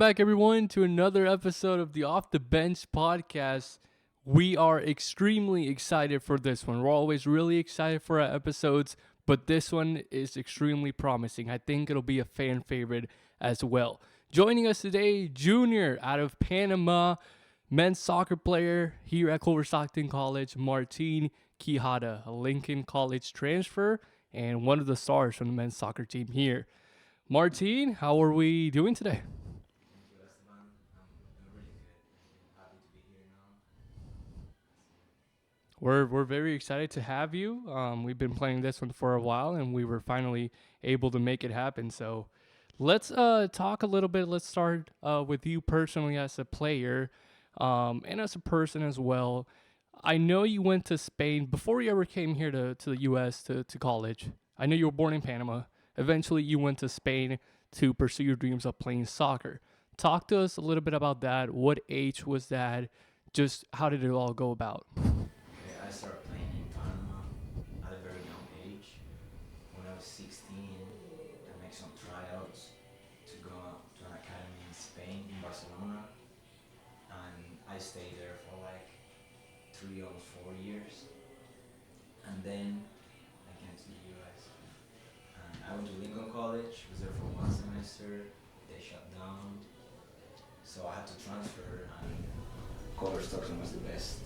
Back, everyone, to another episode of the Off the Bench podcast. We are extremely excited for this one. We're always really excited for our episodes, but this one is extremely promising. I think it'll be a fan favorite as well. Joining us today, Junior out of Panama, men's soccer player here at Culver Stockton College, Martin Quijada, a Lincoln College transfer and one of the stars from the men's soccer team here. Martin, how are we doing today? Thank you, Esteban. I'm really good. Happy to be here now. We're very excited to have you. We've been planning this one for a while, and we were finally able to make it happen. So let's talk a little bit. Let's start with you personally as a player and as a person as well. I know you went to Spain before you ever came here to the U.S. to college. I know you were born in Panama. Eventually, you went to Spain to pursue your dreams of playing soccer. Talk to us a little bit about that. What age was that? Just how did it all go about? Okay, I started playing in Panama at a very young age. When I was 16, I made some tryouts to go to an academy in Spain, in Barcelona. And I stayed there for like 3, almost 4 years. And then I came to the US. And I went to Lincoln College, was there for 1 semester. They shut down. So I had to transfer, and Culver Stockton was the best.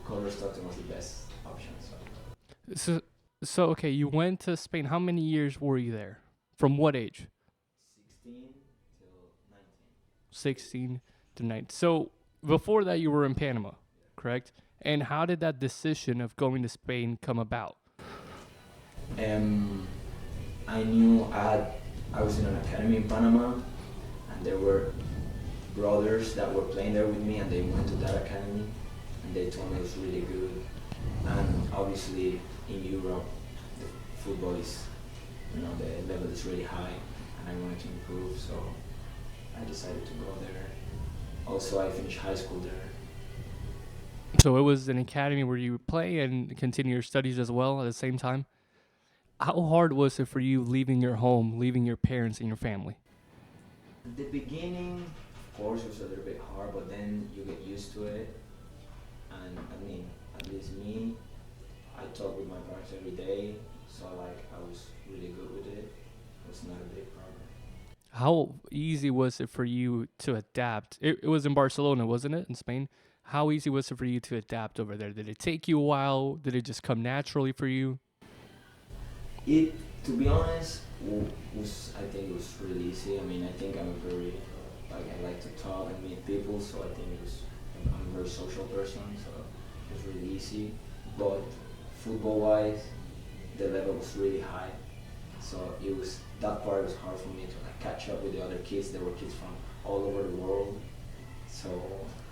Culver Stockton was the best option. So okay, you went to Spain. How many years were you there? From what age? 16 till 19. 16 to 19. So before that, you were in Panama, correct? And how did that decision of going to Spain come about? I knew I was in an academy in Panama, and there were brothers that were playing there with me, and they went to that academy, and they told me it was really good. And obviously in Europe, the football is, the level is really high, and I wanted to improve, so I decided to go there. Also, I finished high school there. So it was an academy where you would play and continue your studies as well at the same time. How hard was it for you leaving your home, leaving your parents and your family? At the beginning, of course, it was a little bit hard, but then you get used to it. And I mean, at least me, I talk with my parents every day, so I was really good with it. It was not a big problem. How easy was it for you to adapt? It was in Barcelona, wasn't it, in Spain? How easy was it for you to adapt over there? Did it take you a while? Did it just come naturally for you? It, to be honest, I think it was really easy. I mean, I think I'm a very, I like to talk and meet people, so I think I'm a very social person, so it was really easy. But football-wise, the level was really high, so that part was hard for me to catch up with the other kids. There were kids from all over the world, so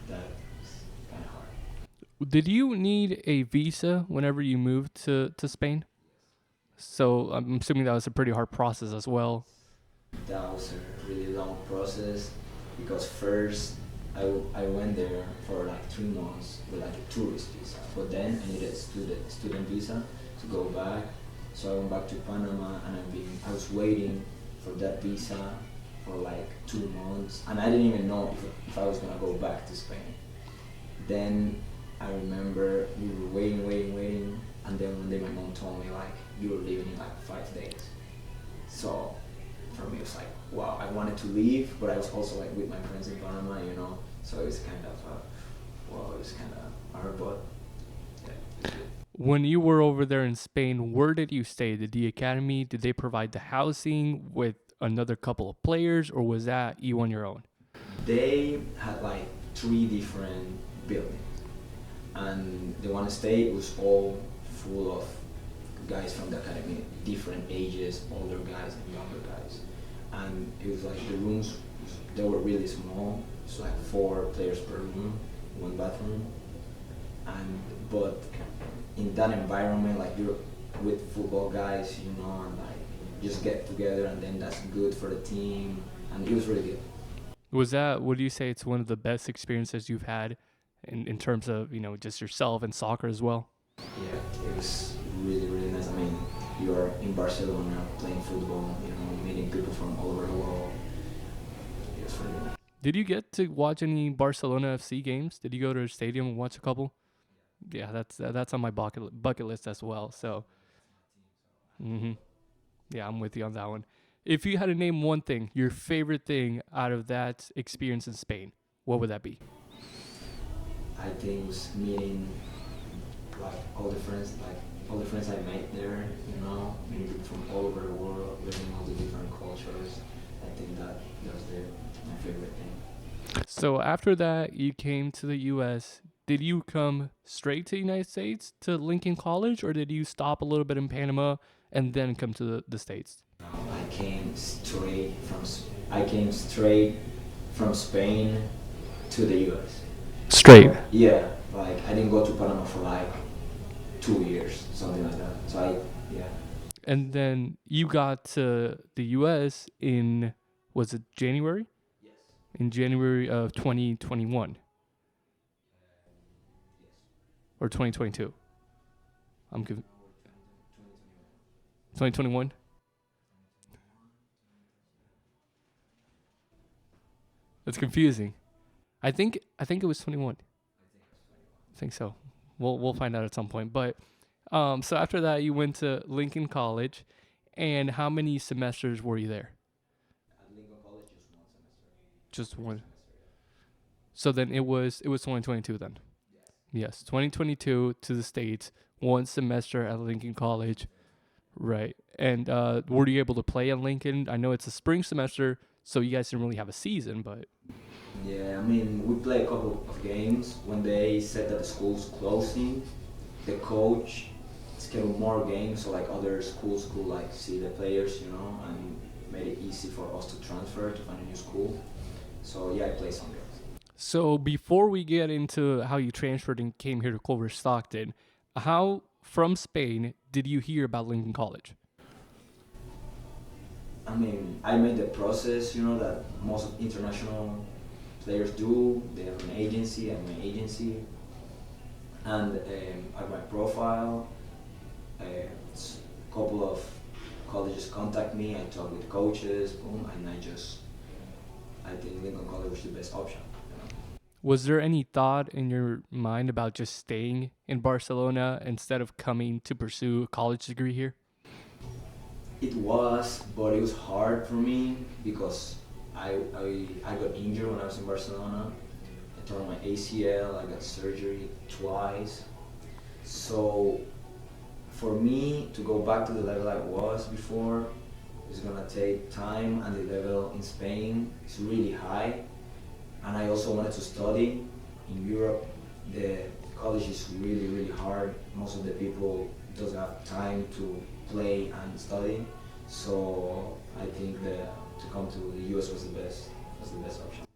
that was kind of hard. Did you need a visa whenever you moved to Spain? So I'm assuming that was a pretty hard process as well. That was a really long process because first I went there for like 3 months with like a tourist visa, but then I needed a student visa to go back. So I went back to Panama, and I was waiting for that visa for like 2 months, and I didn't even know if I was gonna go back to Spain. Then I remember we were waiting, and then one day my mom told me like, you were leaving in like 5 days. So for me it was like, wow, I wanted to leave, but I was also like with my friends in Panama, so it was kind of it was kind of hard, but yeah, it was good. When you were over there in Spain, where did you stay? Did the academy, did they provide the housing with another couple of players, or was that you on your own? They had like 3 different buildings, and the one state was all full of guys from the academy, different ages, older guys and younger guys. And it was like the rooms, they were really small. It's like 4 players per room, 1 bathroom. But in that environment, like you're with football guys, and like just get together, and then that's good for the team. And it was really good. Would you say it's one of the best experiences you've had in terms of, just yourself and soccer as well? Yeah, it was really, really nice. I mean, you're in Barcelona playing football, meeting people from all over the world. It was really nice. Did you get to watch any Barcelona FC games? Did you go to a stadium and watch a couple? Yeah, that's on my bucket list as well. So, hmm yeah, I'm with you on that one. If you had to name one thing, your favorite thing out of that experience in Spain, what would that be? I think it was meeting like all the friends I made there, you know, meeting people from all over the world, living all the different cultures. I think that was my favorite thing. So after that, you came to the U.S. Did you come straight to the United States to Lincoln College, or did you stop a little bit in Panama and then come to the States? I came straight from Spain to the U.S. Straight. Yeah, like I didn't go to Panama for like 2 years, something like that. So yeah. And then you got to the U.S. in, was it January? Yes. In January of 2021 or 2022? I'm 2021. That's confusing. I think it was 21. I think so. We'll find out at some point. But so after that, you went to Lincoln College, and how many semesters were you there? At Lincoln College, just one semester. Just one. So then it was 2022 then. Yes, 2022 to the States, one semester at Lincoln College. Right. And were you able to play at Lincoln? I know it's a spring semester, so you guys didn't really have a season, but Yeah, I mean, we played a couple of games. When they said that the school's closing, the coach scheduled more games so like other schools could like see the players, you know, and made it easy for us to transfer to find a new school. So yeah, I played some games. so before we get into how you transferred and came here to Culver Stockton, how from Spain did you hear about Lincoln College? I mean, I made the process, you know, that most international players do. They have an agency, I have my agency, and I have my profile. A couple of colleges contact me. I talk with coaches, boom, and I think Lincoln College was the best option. You know? Was there any thought in your mind about just staying in Barcelona instead of coming to pursue a college degree here? It was, but it was hard for me because I got injured when I was in Barcelona. I tore my ACL. I got surgery twice. So for me to go back to the level I was before is gonna take time, and the level in Spain is really high. And I also wanted to study in Europe. The college is really really hard. Most of the people doesn't have time to play and study. So I think that to come to the US was the best option.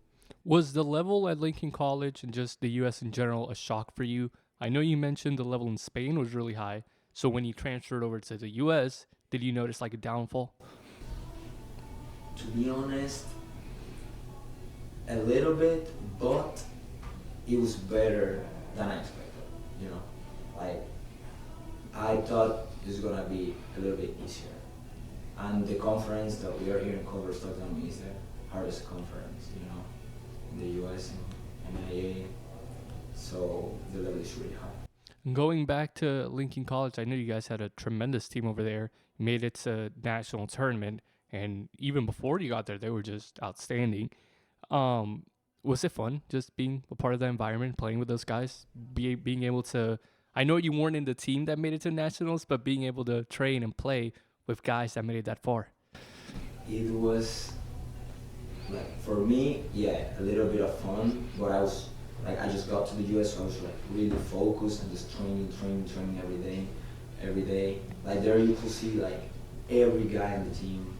Was the level at Lincoln College and just the US in general a shock for you? I know you mentioned the level in Spain was really high. So when you transferred over to the US, did you notice like a downfall? To be honest, a little bit, but it was better than I expected. You know, like I thought it was gonna be a little bit easier. And the conference that we are here in Culver Stockton is the hardest conference, you know, in the US and NIA. So the level is really high. Going back to Lincoln College, I know you guys had a tremendous team over there, made it to national tournament, and even before you got there, they were just outstanding. Um, was it fun just being a part of that environment, playing with those guys, being able to? I know you weren't in the team that made it to nationals, but being able to train and play with guys that made it that far. It was like for me, yeah, a little bit of fun, but I just got to the US, so I was like really focused and just training every day. Like there you could see like every guy on the team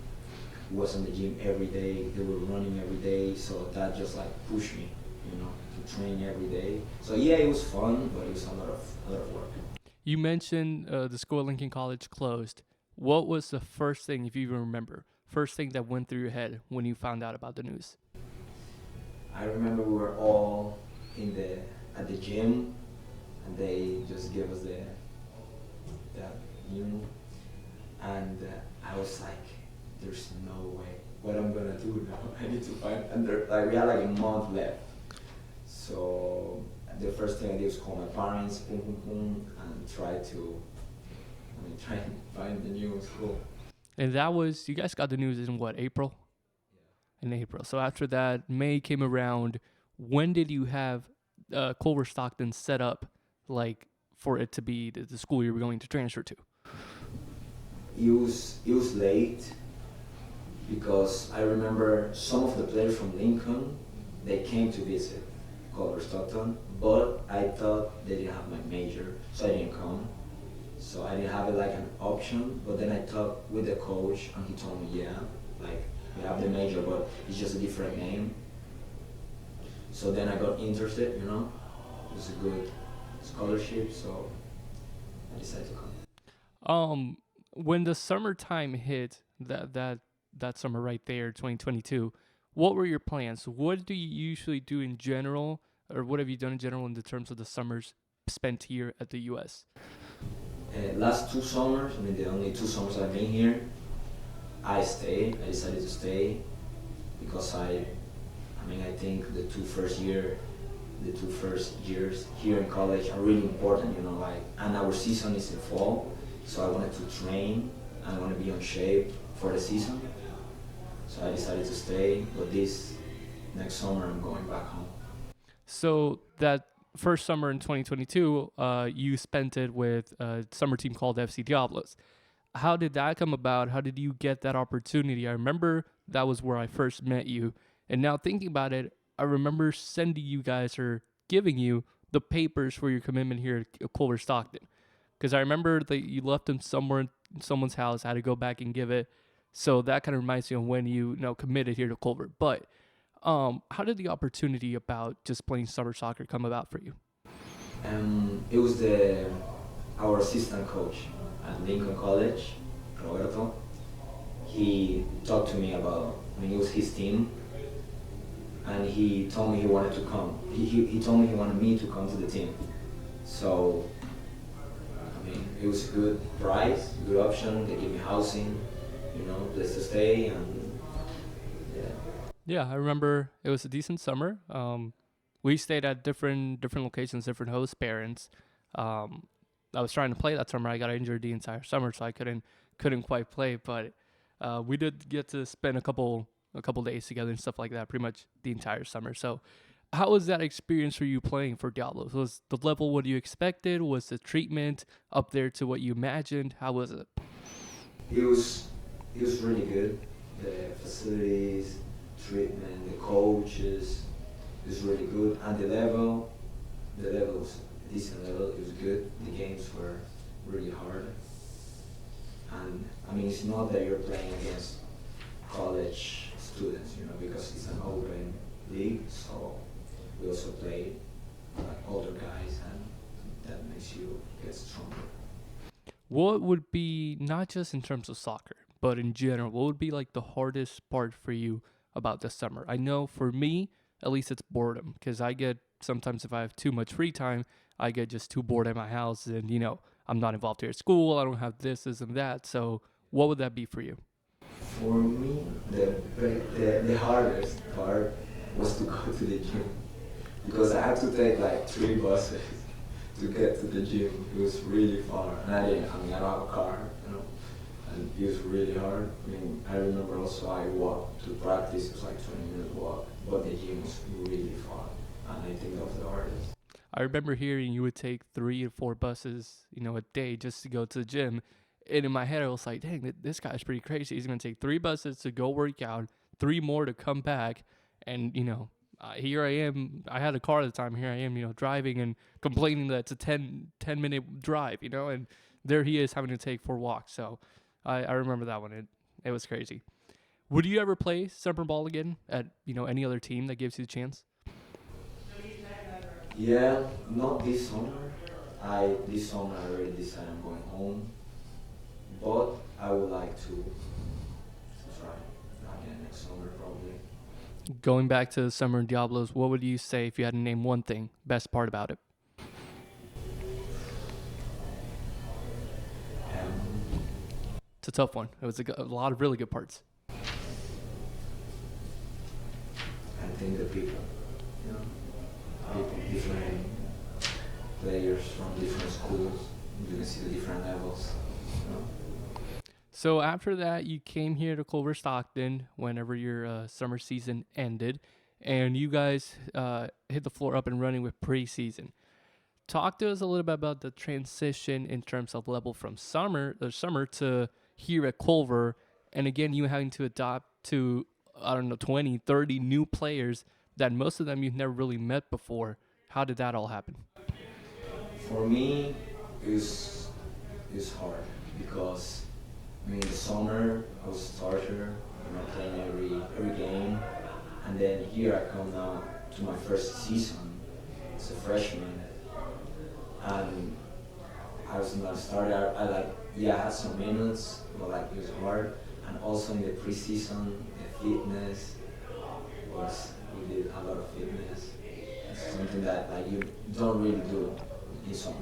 was in the gym every day. They were running every day, so that just like pushed me, you know, to train every day. So yeah, it was fun, but it was a lot of work. You mentioned the school at Lincoln College closed. What was the first thing, if you even remember, first thing that went through your head when you found out about the news? I remember we were all at the gym, and they just gave us that news, and I was like, "There's no way what I'm gonna do now. I need to find, and there, like we had like a month left. So the first thing I did was call my parents, boom, boom, boom, and try and find the new school. And that was, you guys got the news in what, April? In April. So after that, May came around. When did you have Culver Stockton set up, like for it to be the school you were going to transfer to? It was late because I remember some of the players from Lincoln, they came to visit Culver Stockton, but I thought they didn't have my major, so I didn't come. So I didn't have it like an option, but then I talked with the coach and he told me, yeah, like we have the major, but it's just a different name. So then I got interested, you know, it was a good scholarship, so I decided to come. Um, when the summertime hit, that summer right there, 2022, what were your plans? What do you usually do in general, or what have you done in general in the terms of the summers spent here at the U.S.? Last 2 summers, I mean the only 2 summers I've been here, I stayed. I decided to stay because I think the 2 first years here in college are really important, you know, like, and our season is in fall, so I wanted to train, I want to be on shape for the season, so I decided to stay, but this next summer I'm going back home. So that first summer in 2022, you spent it with a summer team called FC Diablos. How did that come about? How did you get that opportunity? I remember that was where I first met you. And now thinking about it, I remember sending you guys or giving you the papers for your commitment here at Culver Stockton. Because I remember that you left them somewhere in someone's house. I had to go back and give it. So that kind of reminds me of when you committed here to Culver. But how did the opportunity about just playing summer soccer come about for you? It was our assistant coach at Lincoln College, Roberto. He talked to me about, it was his team, and he told me he wanted to come. He told me he wanted me to come to the team. So, it was a good price, good option. They gave me housing, place to stay, and yeah. Yeah, I remember it was a decent summer. We stayed at different locations, different host parents. Um, I was trying to play that summer. I got injured the entire summer, so I couldn't quite play. But we did get to spend a couple days together and stuff like that, pretty much the entire summer. So, how was that experience for you playing for Diablos? Was the level what you expected? Was the treatment up there to what you imagined? How was it? It was really good. The facilities, treatment, the coaches, it was really good, and the level was a decent level. It was good. The games were really hard, and it's not that you're playing against college students, because it's an open league. So we also play like older guys, and that makes you get stronger. What would be, not just in terms of soccer, but in general, what would be like the hardest part for you about the summer? I know for me, at least it's boredom, because I get sometimes if I have too much free time, I get just too bored at my house, and I'm not involved here at school. I don't have this and that. So what would that be for you? For me, the hardest part was to go to the gym because I had to take like 3 buses to get to the gym. It was really far, and I don't have a car, and it was really hard. I remember also I walked to practice. It was like 20 minute walk, but the gym was really far, and I think that was the hardest. I remember hearing you would take 3 or 4 buses, a day just to go to the gym. And in my head, I was like, dang, this guy's pretty crazy. He's going to take 3 buses to go work out, 3 more to come back. And, here I am. I had a car at the time. Here I am, driving and complaining that it's a 10 minute drive, and there he is having to take 4 walks. So I remember that one. It was crazy. Would you ever play summer ball again at, any other team that gives you the chance? Yeah, not this summer. This summer I already decided I'm going home, but I would like to try again next summer probably. Going back to the summer in Diablos, what would you say if you had to name one thing, best part about it? Um, It's a tough one. It was a lot of really good parts. think the people, you know, people, different players from different schools. You can see the different levels. You know. So after that, you came here to Culver Stockton whenever your summer season ended, and you guys hit the floor up and running with preseason. Talk to us a little bit about the transition in terms of level from summer to here at Culver, and again, you having to adopt to, I don't know, 20, 30 new players that most of them you've never really met before. How did that all happen? For me, it's it's hard because I mean, in the summer I was a starter, playing every game, and then here I come now to my first season as a freshman, and I was not a starter. I like, yeah, I had some minutes, but like it was hard, and also in the preseason, the fitness was, we did a lot of fitness. It's something that like you don't really do in summer.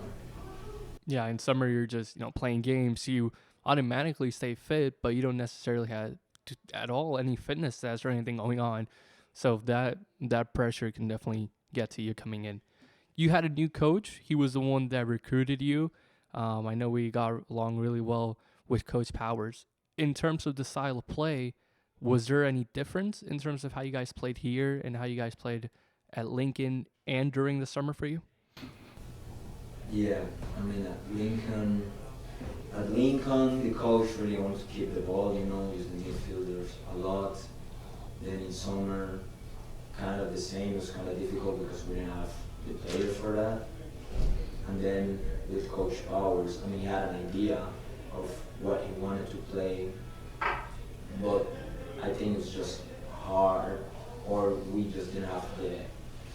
Yeah, in summer you're just playing games. You automatically stay fit, but you don't necessarily have at all any fitness tests or anything going on. So that pressure can definitely get to you coming in. You had a new coach. He was the one that recruited you. I know we got along really well with Coach Powers. In terms of the style of play, was there any difference in terms of how you guys played here and how you guys played at Lincoln and during the summer for you? Yeah, I mean at Lincoln, the coach really wants to keep the ball, use the midfielders a lot. Then in summer, kind of the same. It was kind of difficult because we didn't have the players for that. And then with Coach Powers, I mean, he had an idea of what he wanted to play, but I think it's just hard, or we just didn't have the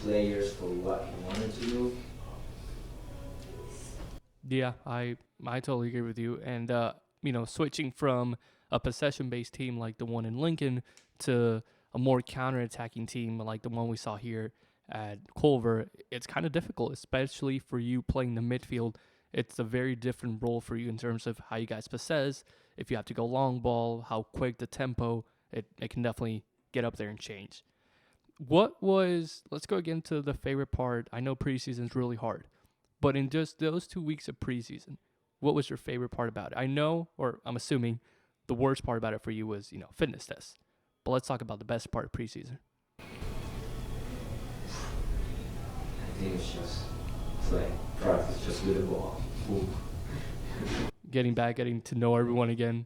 players for what he wanted to do. Yeah, I totally agree with you. And switching from a possession-based team like the one in Lincoln to a more counter-attacking team like the one we saw here at Culver, it's kind of difficult, especially for you playing the midfield. It's a very different role for you in terms of how you guys possess. If you have to go long ball, how quick the tempo, it can definitely get up there and change. Let's go again to the favorite part. I know preseason is really hard, but in just those 2 weeks of preseason, what was your favorite part about it? I know, or I'm assuming, the worst part about it for you was, fitness tests. But let's talk about the best part of preseason. I think it's just play, practice, just with the ball. Ooh. Getting to know everyone again.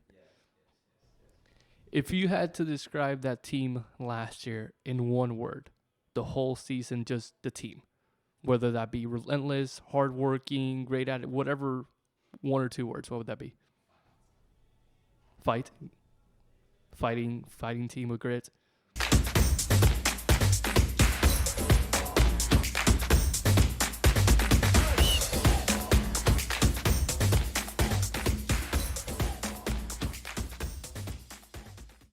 If you had to describe that team last year in one word, the whole season, just the team, whether that be relentless, hardworking, great at it, whatever, one or two words, what would that be? Fight, fighting team with grit.